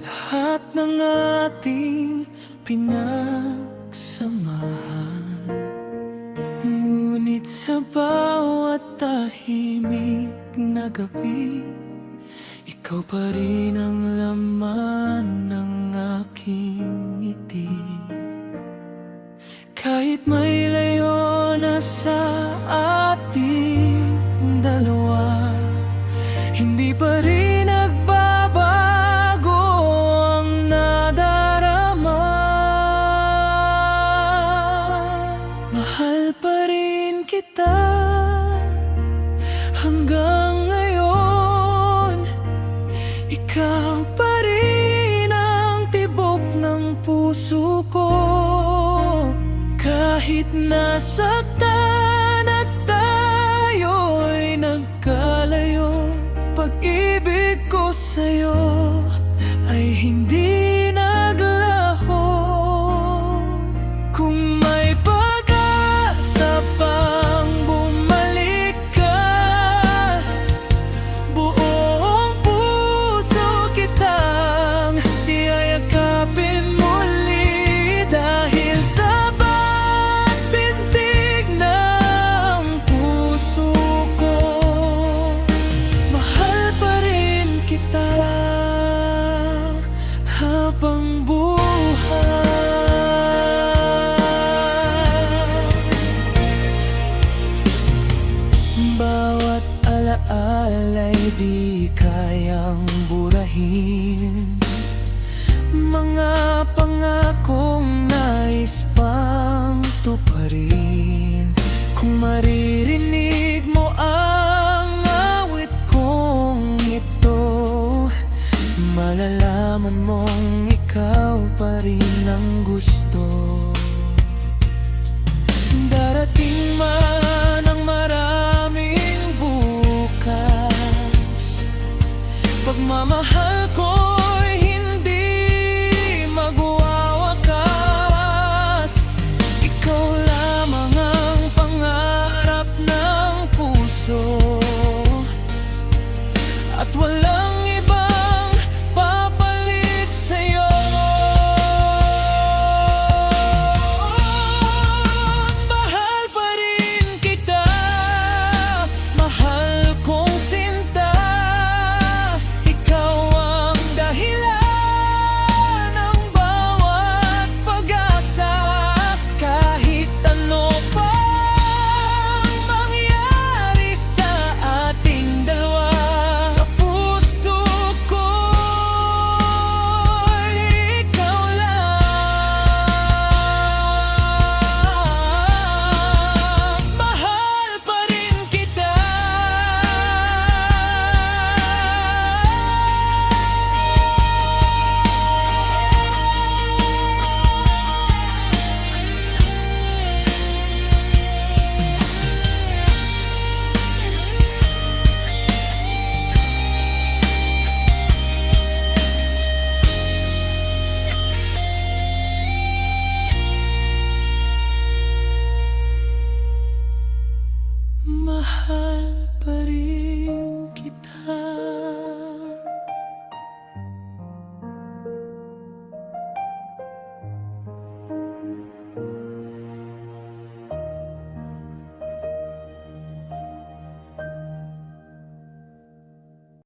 Lahat ng ating pinagsamahan, ngunit sa bawat tahimik na gabi, ikaw pa rin ang laman ng aking ngiti. Kahit may layo na sa ating dalawa, hindi pa rin nagbabago ang nadarama. Mahal pa rin kita hanggang ngayon. Ikaw pa rin ang tibok ng puso ko. Kahit nasaktan at tayo'y nagkalayo, pag-ibig ko sa'yo ay hindi naglaho. Kung may pag-asa pang bumalik ka, buong puso kitang iyayakapin muli. Dahil sa bawat pintig ng puso ko, mahal pa rin kita habang buhay. Bawat alaala'y di kayang burahin, mga pangakong nais pang tuparin. Kung maririnig mo ang awit kong ito, malalaman mong ikaw pa rin ang gusto.